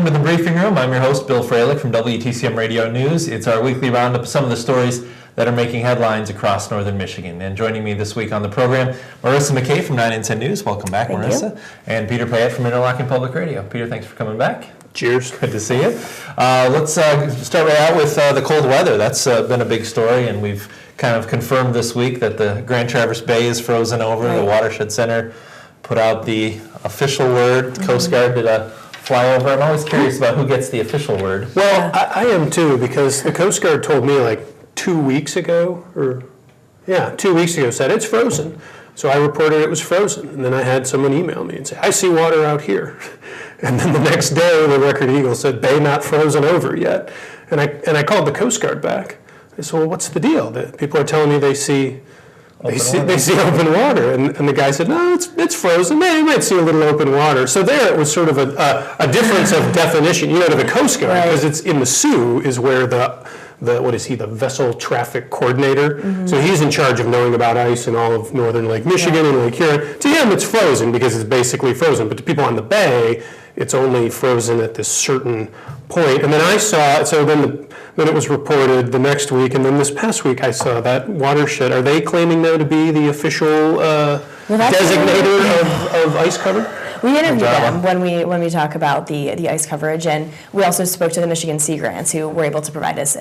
Welcome to the Briefing Room. I'm your host, Bill Freilich from WTCM Radio News. It's our weekly roundup of some of the stories that are making headlines across northern Michigan. And joining me this week on the program, Marissa McKay from 9 and 10 News. Welcome back, Thank Marissa. You. And Peter Payette from Interlochen Public Radio. Peter, thanks for coming back. Cheers. Good to see you. Let's start right out with the cold weather. That's been a big story, and we've kind of confirmed this week that the Grand Traverse Bay is frozen over. Right. The Watershed Center put out the official word. The Coast Guard did a flyover. I'm always curious about who gets the official word. Well, I am too, because the Coast Guard told me like 2 weeks ago, 2 weeks ago, said it's frozen. So I reported it was frozen, and then I had someone email me and say, I see water out here. And then the next day, the Record Eagle said, Bay not frozen over yet. And I called the Coast Guard back. I said, well, what's the deal? People are telling me they see open water, and the guy said, no, it's frozen. Yeah, you might see a little open water. So there it was sort of a difference of definition, to the Coast Guard, because it's in the Sioux is where the vessel traffic coordinator. Mm-hmm. So he's in charge of knowing about ice in all of northern Lake Michigan and Lake Huron. To him, it's frozen because it's basically frozen. But to people on the bay, it's only frozen at this certain point. And then I saw it, so then it was reported the next week, and then this past week I saw that Watershed. Are they claiming now to be the official designator of ice cover? We interviewed them when we talk about the ice coverage, and we also spoke to the Michigan Sea Grants, who were able to provide us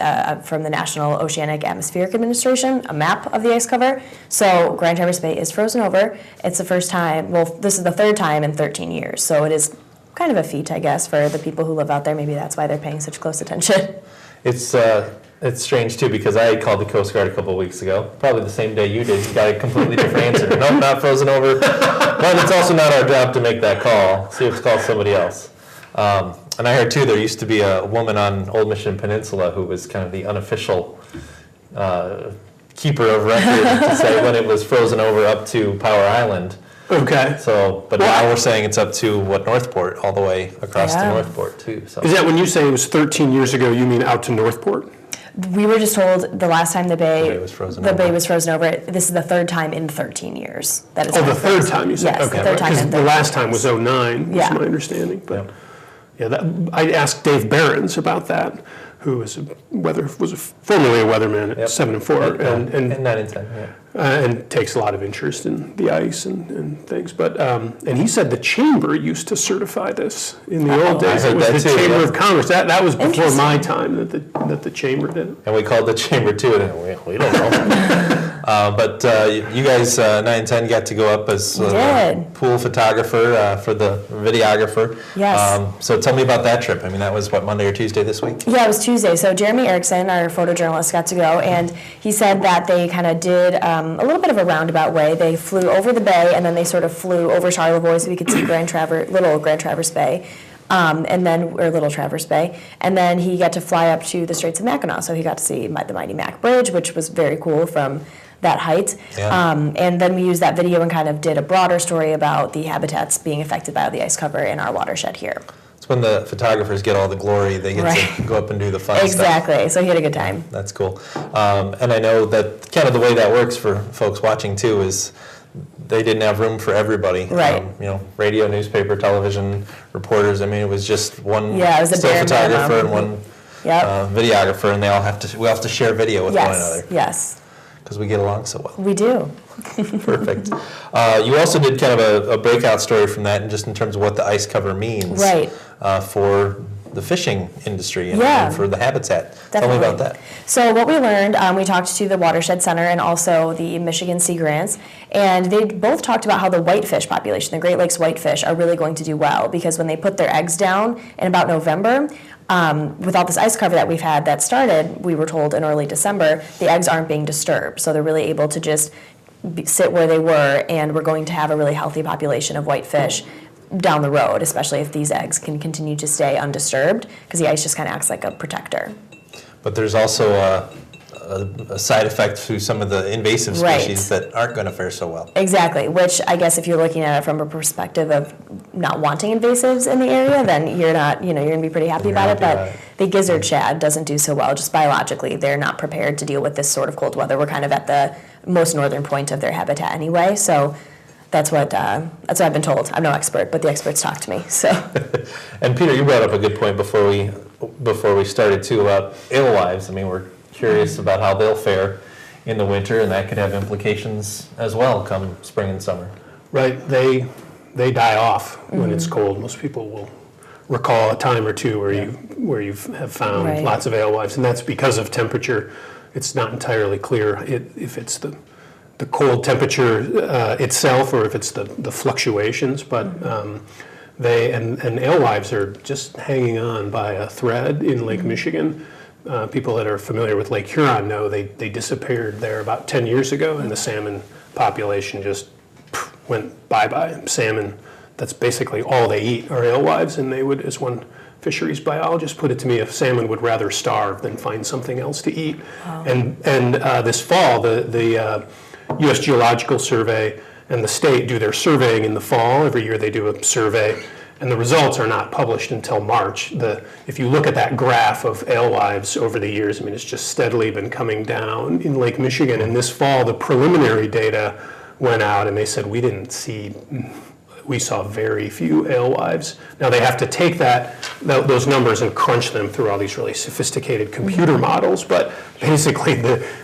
from the National Oceanic Atmospheric Administration a map of the ice cover. So Grand Traverse Bay is frozen over. It's the first time. Well, this is the third time in 13 years. So it is kind of a feat, I guess, for the people who live out there. Maybe that's why they're paying such close attention. It's strange, too, because I called the Coast Guard a couple of weeks ago, probably the same day you did. You got a completely different answer. Nope, not frozen over. But it's also not our job to make that call. See if it's called somebody else. And I heard, too, there used to be a woman on Old Mission Peninsula who was kind of the unofficial keeper of record to say when it was frozen over up to Power Island. Okay. But now we're saying it's up to Northport, all the way across to Northport, too. So. Is that when you say it was 13 years ago, you mean out to Northport? We were just told the last time the bay was frozen over. This is the third time in 13 years that it's the third time you said? Yes, okay. The third time in 13 the last time was 2009, was my understanding. But I asked Dave Behrens about that, who was formerly a weatherman at 7 and 4 and 9 and 10, and takes a lot of interest in the ice and things. But and he said the chamber used to certify this in the old days. It was the Chamber of Commerce. That was before my time that the chamber did it. And we called the chamber too, and we don't know. But you guys, 9 and 10, got to go up as pool photographer for the videographer. Yes. So tell me about that trip. I mean, that was, Monday or Tuesday this week? Yeah, it was Tuesday. So Jeremy Erickson, our photojournalist, got to go, and he said that they kind of did a little bit of a roundabout way. They flew over the bay, and then they sort of flew over Charlevoix so we could see Little Grand Traverse Bay. Little Traverse Bay, and then he got to fly up to the Straits of Mackinac, so he got to see the Mighty Mac Bridge, which was very cool from that height. Yeah. And then we used that video and kind of did a broader story about the habitats being affected by the ice cover in our watershed here. It's when the photographers get all the glory, they get to go up and do the fun stuff. Exactly, so he had a good time. That's cool. And I know that kind of the way that works for folks watching too is they didn't have room for everybody. Right. Radio, newspaper, television, reporters. I mean, it was just one still photographer and one videographer, and we all have to share video with one another. Yes. Because we get along so well. We do. Perfect. You also did kind of a breakout story from that, just in terms of what the ice cover means for the fishing industry and for the habitat. Definitely. Tell me about that. So what we learned, we talked to the Watershed Center and also the Michigan Sea Grants, and they both talked about how the whitefish population, the Great Lakes whitefish, are really going to do well, because when they put their eggs down in about November, with all this ice cover that we've had that started, we were told in early December, the eggs aren't being disturbed. So they're really able to just sit where they were, and we're going to have a really healthy population of whitefish down the road, especially if these eggs can continue to stay undisturbed, because the ice just kind of acts like a protector. But there's also a side effect to some of the invasive species that aren't going to fare so well. Exactly, which I guess if you're looking at it from a perspective of not wanting invasives in the area, then you're not, you're going to be pretty happy about it. But the gizzard shad doesn't do so well, just biologically. They're not prepared to deal with this sort of cold weather. We're kind of at the most northern point of their habitat anyway, so That's what I've been told. I'm no expert, but the experts talk to me. So. And Peter, you brought up a good point before we started too about alewives. I mean, we're curious about how they'll fare in the winter, and that could have implications as well come spring and summer. Right, they die off when it's cold. Most people will recall a time or two where you have found Right. lots of alewives, and that's because of temperature. It's not entirely clear if it's the cold temperature itself or if it's the fluctuations, but and alewives are just hanging on by a thread in Lake Michigan. People that are familiar with Lake Huron know they disappeared there about 10 years ago, and the salmon population just went bye-bye. Salmon, that's basically all they eat are alewives, and they would, as one fisheries biologist put it to me, a salmon would rather starve than find something else to eat. Wow. And this fall, the U.S. Geological Survey and the state do their surveying in the fall. Every year they do a survey, and the results are not published until March. If you look at that graph of alewives over the years, I mean, it's just steadily been coming down in Lake Michigan. And this fall, the preliminary data went out, and they said we saw very few alewives. Now they have to take those numbers and crunch them through all these really sophisticated computer models, but basically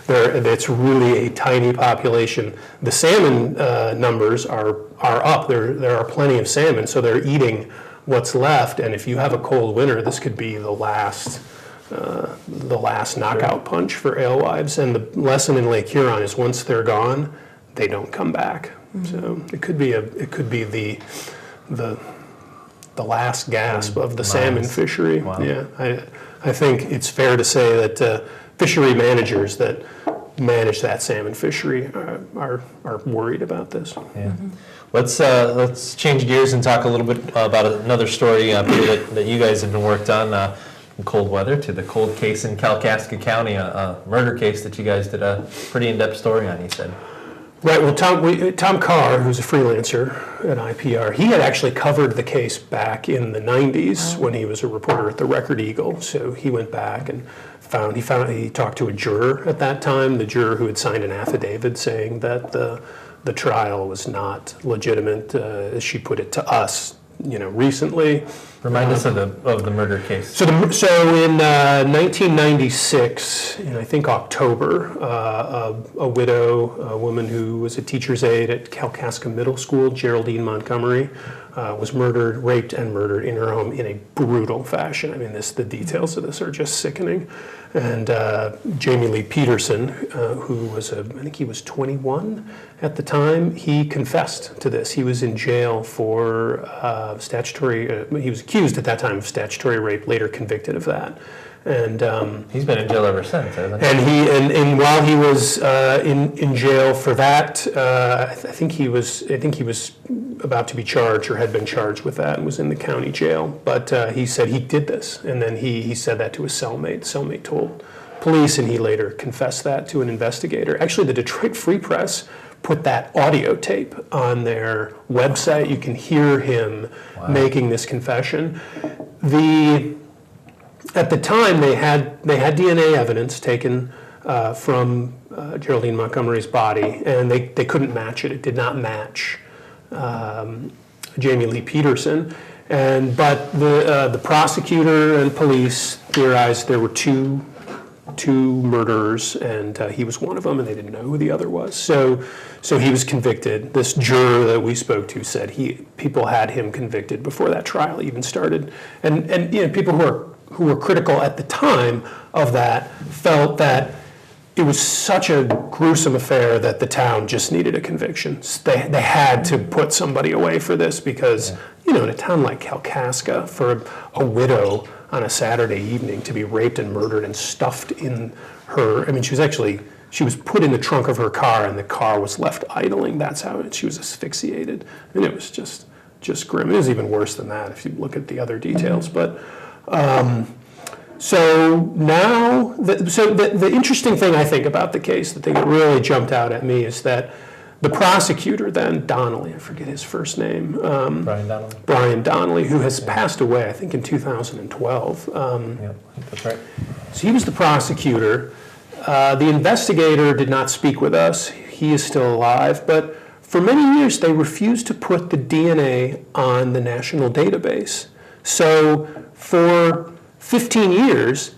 it's really a tiny population. The salmon numbers are up. There are plenty of salmon, so they're eating what's left, and if you have a cold winter, this could be the last knockout punch for alewives. And the lesson in Lake Huron is once they're gone, they don't come back. So it could be the last gasp of the salmon fishery. Wow. Yeah, I think it's fair to say that fishery managers that manage that salmon fishery are worried about this. Yeah. Let's change gears and talk a little bit about another story Peter, that you guys have been worked on in cold weather, to the cold case in Kalkaska County, a murder case that you guys did a pretty in-depth story on, you said. Right, well, Tom Carr, who's a freelancer at IPR, he had actually covered the case back in the 90s when he was a reporter at the Record Eagle. So he went back and he talked to a juror at that time, the juror who had signed an affidavit saying that the trial was not legitimate, as she put it to us, recently. Remind us of the murder case. So in 1996, in I think October, a widow, a woman who was a teacher's aide at Kalkaska Middle School, Geraldine Montgomery, was raped and murdered in her home in a brutal fashion. I mean, the details of this are just sickening. And Jamie Lee Peterson, who was I think he was 21 at the time, he confessed to this. He was in jail for statutory, he was accused at that time of statutory rape, later convicted of that. And he's been in jail ever since, hasn't he? And while he was in jail for that, I think he was about to be charged or had been charged with that and was in the county jail. But he said he did this, and then he said that to his cellmate. Cellmate told police, and he later confessed that to an investigator. Actually, the Detroit Free Press put that audio tape on their website. You can hear him making this confession. At the time, they had DNA evidence taken from Geraldine Montgomery's body, and they couldn't match it. It did not match Jamie Lee Peterson. But the prosecutor and police theorized there were two murderers, and he was one of them, and they didn't know who the other was. So he was convicted. This juror that we spoke to said people had him convicted before that trial even started, and people who were critical at the time of that felt that it was such a gruesome affair that the town just needed a conviction. They had to put somebody away for this because, in a town like Kalkaska, for a widow on a Saturday evening to be raped and murdered and stuffed in her, she was put in the trunk of her car and the car was left idling. That's how she was asphyxiated. And it was just grim. It was even worse than that if you look at the other details. But so now, the interesting thing I think about the case, the thing that really jumped out at me is that the prosecutor then, Donnelly, I forget his first name. Brian Donnelly, who has passed away, I think in 2012. Yeah, that's right. So he was the prosecutor. The investigator did not speak with us. He is still alive, but for many years, they refused to put the DNA on the national database. So for 15 years,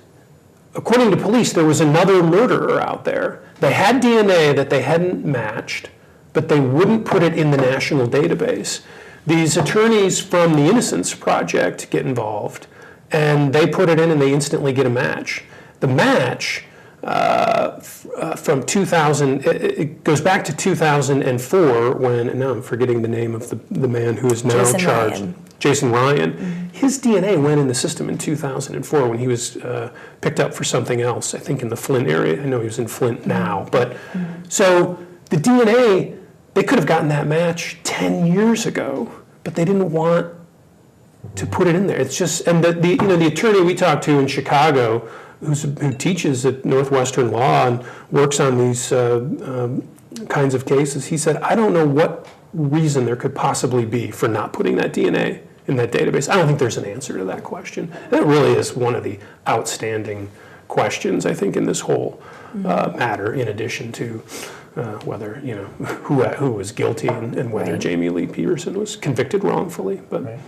according to police, there was another murderer out there. They had DNA that they hadn't matched, but they wouldn't put it in the national database. These attorneys from the Innocence Project get involved, and they put it in and they instantly get a match. The match from 2000, it goes back to 2004 when, now I'm forgetting the name of the man who is now Jason charged. Ryan. Jason Ryan. His DNA went in the system in 2004 when he was picked up for something else, I think in the Flint area. I know he was in Flint now. But so the DNA, they could have gotten that match 10 years ago, but they didn't want to put it in there. It's just, and the attorney we talked to in Chicago, who teaches at Northwestern Law and works on these kinds of cases, he said, I don't know what reason there could possibly be for not putting that DNA in that database. I don't think there's an answer to that question. That really is one of the outstanding questions, I think, in this whole matter, in addition to whether, who was guilty and whether Right. Jamie Lee Peterson was convicted wrongfully. But Right.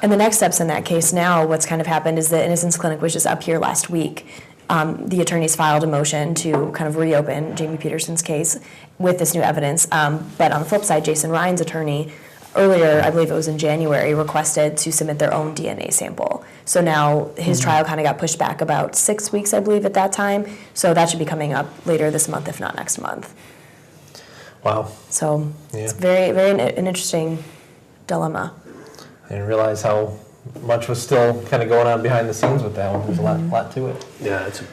And the next steps in that case now, what's kind of happened is the Innocence Clinic was just up here last week. The attorneys filed a motion to kind of reopen Jamie Peterson's case with this new evidence. But on the flip side, Jason Ryan's attorney, earlier, I believe it was in January, requested to submit their own DNA sample. So now his trial kind of got pushed back about 6 weeks, I believe, at that time. So that should be coming up later this month, if not next month. Wow. So Yeah. it's very, very an interesting dilemma. I didn't realize how much was still kind of going on behind the scenes with that one. There's a lot to it. yeah, it's a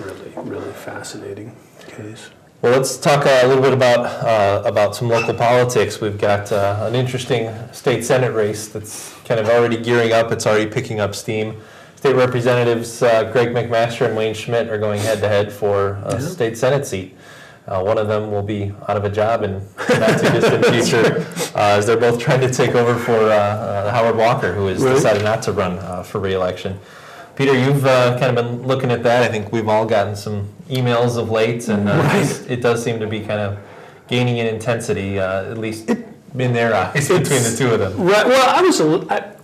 really, really fascinating case. Well, let's talk a little bit about some local politics. We've got an interesting state senate race that's kind of already gearing up. It's already picking up steam. State Representatives Greg McMaster and Wayne Schmidt are going head-to-head for a state senate seat. One of them will be out of a job in the not too distant future, as they're both trying to take over for Howard Walker, who has Right. decided not to run for re-election. Peter, you've kind of been looking at that. I think we've all gotten some emails of late, and it does seem to be kind of gaining in intensity, at least in their eyes, between the two of them. Right. Well,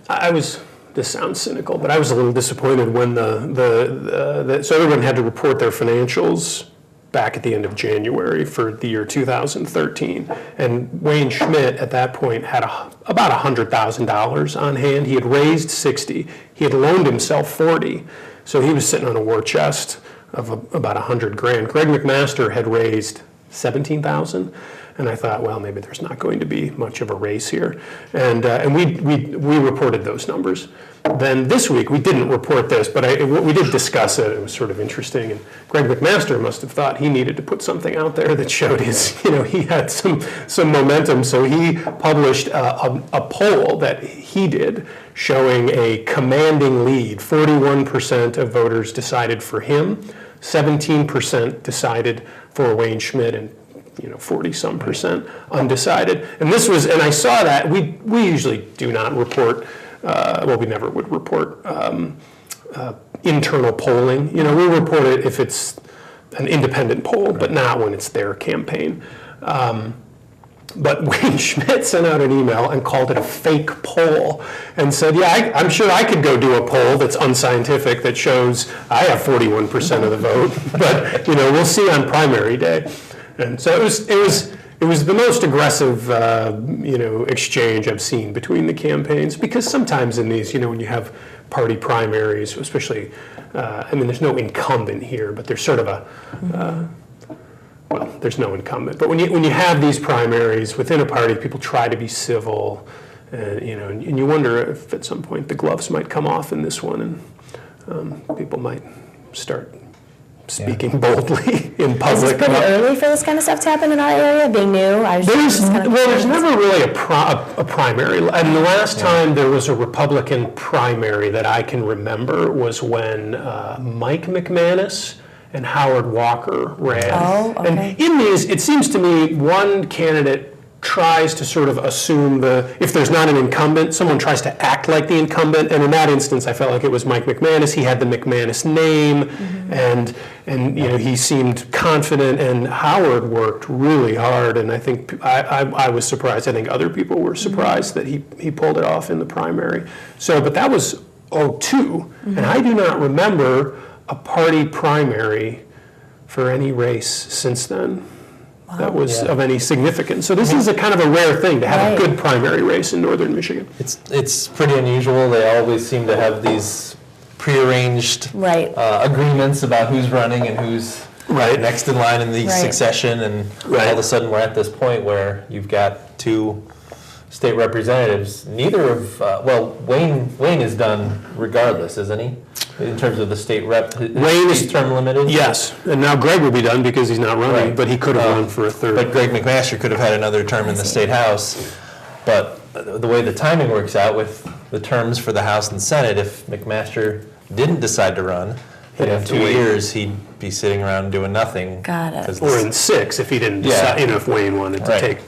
I was. This sounds cynical, but I was a little disappointed when so everyone had to report their financials back at the end of January for the year 2013, and Wayne Schmidt at that point had about $100,000 on hand. He had raised 60. He had loaned himself 40, so he was sitting on a war chest of about $100,000. Greg McMaster had raised 17,000. And I thought, well, maybe there's not going to be much of a race here. And we reported those numbers. Then this week, we didn't report this, but we did discuss it. It was sort of interesting. And Greg McMaster must have thought he needed to put something out there that showed he had some momentum. So he published a poll that he did showing a commanding lead. 41% of voters decided for him, 17% decided for Wayne Schmidt, and 40-some% undecided. And I saw that. We usually do not report, we never would report internal polling. We report it if it's an independent poll, but not when it's their campaign. But Wayne Schmidt sent out an email and called it a fake poll and said, I'm sure I could go do a poll that's unscientific that shows I have 41% of the vote, but we'll see on primary day. And so it was the most aggressive, exchange I've seen between the campaigns, because sometimes in these, when you have party primaries, especially, there's no incumbent here, but there's sort of there's no incumbent. But when you have these primaries within a party, people try to be civil, and you wonder if at some point the gloves might come off in this one, and people might start speaking boldly in public. Is it pretty early for this kind of stuff to happen in our area, being new? There's never really a primary. And the last time there was a Republican primary that I can remember was when Mike McManus and Howard Walker ran. Oh, okay. And in these, it seems to me one candidate tries to sort of assume if there's not an incumbent, someone tries to act like the incumbent. And in that instance, I felt like it was Mike McManus. He had the McManus name, and he seemed confident. And Howard worked really hard. And I think I was surprised. I think other people were surprised that he pulled it off in the primary. So, but that was 2002, and I do not remember a party primary for any race since then. That was of any significance. So this is a kind of a rare thing to have a good primary race in northern Michigan. It's pretty unusual. They always seem to have these prearranged agreements about who's running and who's next in line in the succession, and all of a sudden we're at this point where you've got two state representatives. Neither of Wayne is done regardless, isn't he? In terms of the state rep, Wayne is term limited. Yes, and now Greg will be done because he's not running, but he could have run for a third. But Greg McMaster could have had another term in the state house. But the way the timing works out with the terms for the House and Senate, if McMaster didn't decide to run, then in 2 years he'd be sitting around doing nothing. Got it. Or in 6 if he didn't decide, if Wayne wanted to take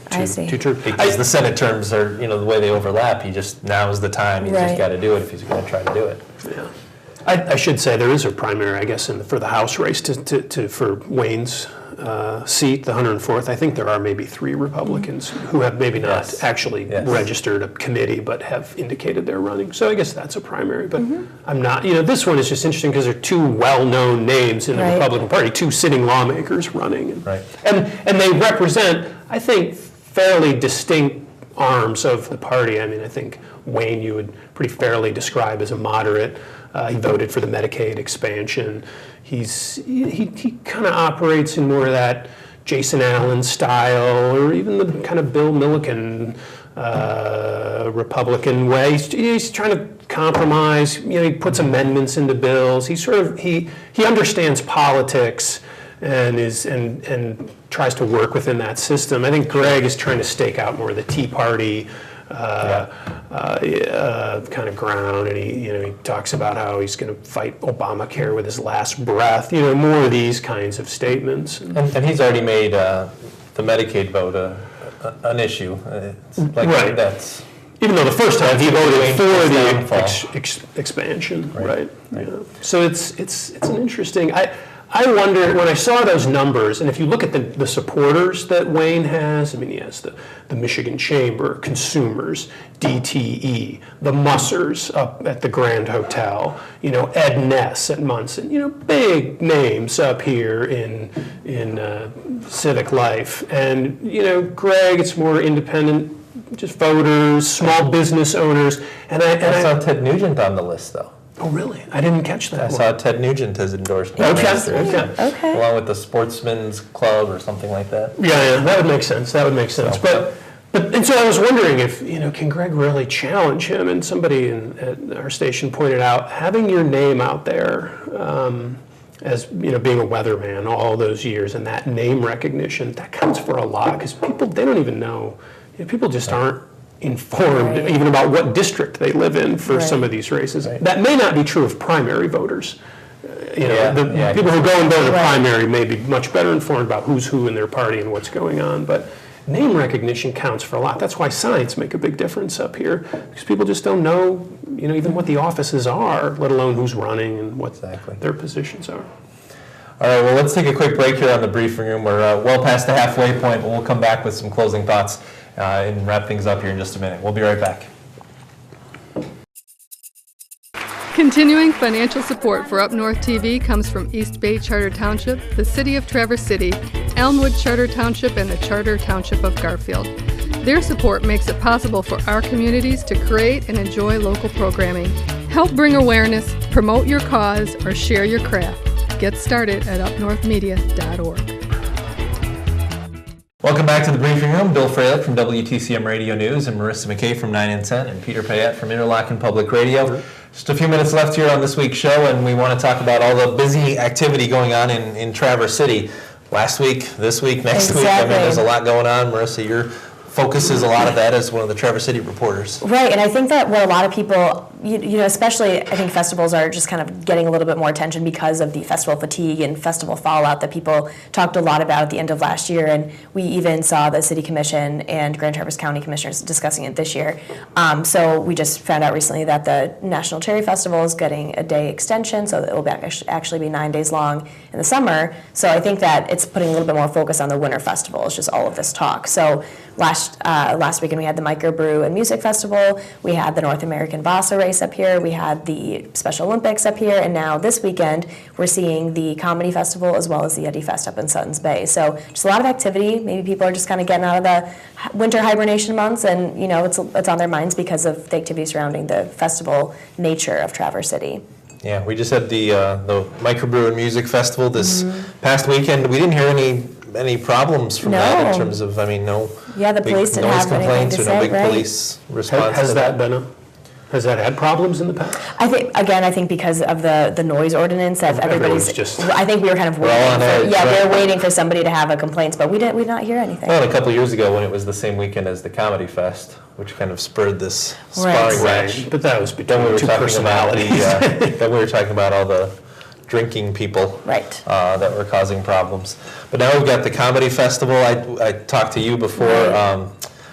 two terms. Because the Senate terms are, the way they overlap, now is the time. He's just got to do it if he's going to try to do it. Yeah. I should say there is a primary, I guess, for the House race for Wayne's seat, the 104th. I think there are maybe 3 Republicans who have maybe not actually registered a committee, but have indicated they're running. So I guess that's a primary. But I'm not. This one is just interesting because there are 2 well-known names in the Republican Party, 2 sitting lawmakers running, and they represent, I think, fairly distinct arms of the party. I mean, I think Wayne you would pretty fairly describe as a moderate. He voted for the Medicaid expansion. He kind of operates in more of that Jason Allen style, or even the kind of Bill Milliken Republican way. He's trying to compromise. He puts amendments into bills. He understands politics and tries to work within that system. I think Greg is trying to stake out more of the Tea Party kind of ground, and he talks about how he's going to fight Obamacare with his last breath. More of these kinds of statements. And he's already made the Medicaid vote an issue. That's even though the first time he voted for the expansion, right? Yeah. So it's an interesting. I wonder, when I saw those numbers, and if you look at the supporters that Wayne has, I mean, he has the Michigan Chamber, Consumers, DTE, the Mussers up at the Grand Hotel, Ed Ness at Munson, big names up here in civic life. And, Greg, it's more independent, just voters, small business owners. And I saw Ted Nugent on the list, though. Oh, really? I didn't catch that. I saw Ted Nugent has endorsed Okay. Along with the Sportsman's Club or something like that. Yeah, that would make sense. And so I was wondering if, can Greg really challenge him? And somebody at our station pointed out, having your name out there as, being a weatherman all those years, and that name recognition, that counts for a lot, because people, they don't even know. People just aren't informed even about what district they live in for some of these races. That may not be true of primary voters. People who go and vote in a primary may be much better informed about who's who in their party and what's going on. But name recognition counts for a lot. That's why signs make a big difference up here, because people just don't know, even what the offices are, let alone who's running and what their positions are. All right, well, let's take a quick break here on the briefing room. We're well past the halfway point, but we'll come back with some closing thoughts and wrap things up here in just a minute. We'll be right back. Continuing financial support for Up North TV comes from East Bay Charter Township, the City of Traverse City, Elmwood Charter Township, and the Charter Township of Garfield. Their support makes it possible for our communities to create and enjoy local programming. Help bring awareness, promote your cause, or share your craft. Get started at upnorthmedia.org. Welcome back to the briefing room. Bill Fralick from WTCM Radio News, and Marissa McKay from 9 and 10, and Peter Payette from Interlochen Public Radio. Just a few minutes left here on this week's show, and we want to talk about all the busy activity going on in Traverse City. Last week, this week, next week. I mean, there's a lot going on. Marissa, your focus is a lot of that as one of the Traverse City reporters. Right, and I think that what a lot of people you know, especially I think festivals are just kind of getting a little bit more attention because of the festival fatigue and festival fallout that people talked a lot about at the end of last year. And we even saw the City Commission and Grand Traverse County Commissioners discussing it this year. So we just found out recently that the National Cherry Festival is getting a day extension, so it will actually be 9 days long in the summer. So I think that it's putting a little bit more focus on the winter festival. It's just all of this talk. So last weekend we had the Microbrew and Music Festival. We had the North American Vasa race up here. We had the Special Olympics up here, and now this weekend we're seeing the Comedy Festival as well as the Yeti Fest up in Suttons Bay. So just a lot of activity. Maybe people are just kind of getting out of the winter hibernation months, and you know it's on their minds because of the activity surrounding the festival nature of Traverse City. Yeah, we just had the Microbrew and Music Festival this past weekend. We didn't hear any problems from that in terms of, I mean, no Yeah, the big police didn't noise have anything complaints to or say, no big right? police response. Has that had problems in the past? I think because of the noise ordinance that everybody's just- I think we were kind of We're all waiting on for, edge, yeah, right? we were waiting for somebody to have a complaint, but we did not hear anything. Well, and a couple of years ago when it was the same weekend as the Comedy Fest, which kind of spurred this Right. sparring match. Right, but that was Then we between were two talking about personalities. then we were talking about all the drinking people Right. that were causing problems. But now we've got the Comedy Festival. I talked to you before. Right.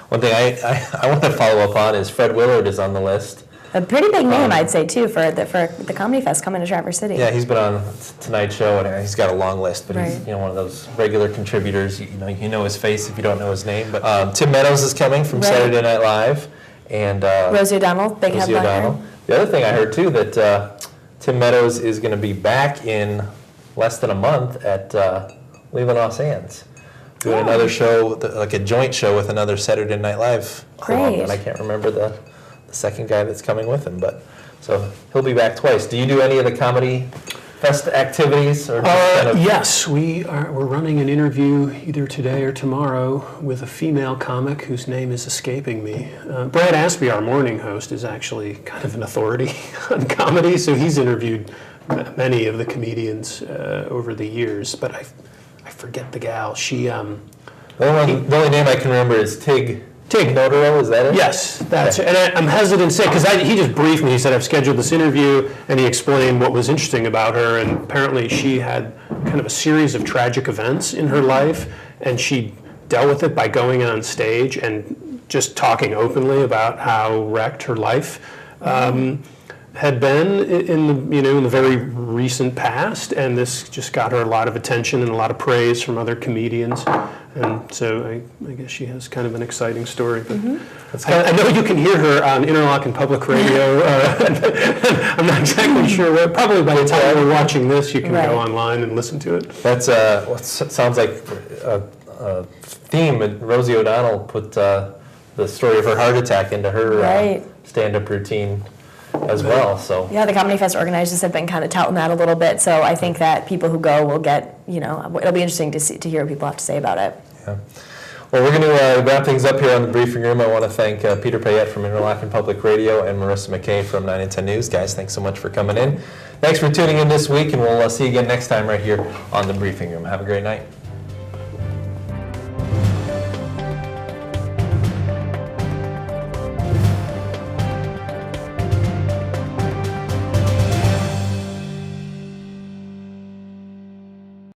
One thing I want to follow up on is Fred Willard is on the list. A pretty big name, I'd say, too, for the Comedy Fest coming to Traverse City. Yeah, he's been on Tonight Show, and he's got a long list. But he's Right. one of those regular contributors. You know his face if you don't know his name. But Tim Meadows is coming from Right. Saturday Night Live, and Rosie O'Donnell, big Rosie headliner. O'Donnell. The other thing I heard too that Tim Meadows is going to be back in less than a month at Leland Los Angeles, doing another show, like a joint show with another Saturday Night Live alum, Great. and I can't remember the second guy that's coming with him, but so he'll be back twice. Do you do any of the Comedy Fest activities, or just kind of? Yes, we're running an interview either today or tomorrow with a female comic whose name is escaping me. Brad Aspie, our morning host, is actually kind of an authority on comedy, so he's interviewed many of the comedians over the years, but I forget the gal. She The only name I can remember is Tig Notaro, is that it? Yes, that's it. And I'm hesitant to say, because he just briefed me. He said, I've scheduled this interview, and he explained what was interesting about her. And apparently she had kind of a series of tragic events in her life, and she dealt with it by going on stage and just talking openly about how wrecked her life had been in the very recent past. And this just got her a lot of attention and a lot of praise from other comedians. And so I guess she has kind of an exciting story. But I know you can hear her on Interlochen Public Radio. I'm not exactly sure where. Probably by the time we're watching this, you can Right. go online and listen to it. That's what sounds like a theme. And Rosie O'Donnell put the story of her heart attack into her Right. stand-up routine as well. So Yeah, the Comedy Fest organizers have been kind of touting that a little bit, so I think that people who go will get, it'll be interesting to hear what people have to say about it. yeah. Well, we're going to wrap things up here on the briefing room. I want to thank Peter Payette from Interlochen Public Radio and Marissa McKay from 9 and 10 News. Guys, thanks so much for coming in. Thanks for tuning in this week, and we'll see you again next time right here on the briefing room. Have a great night.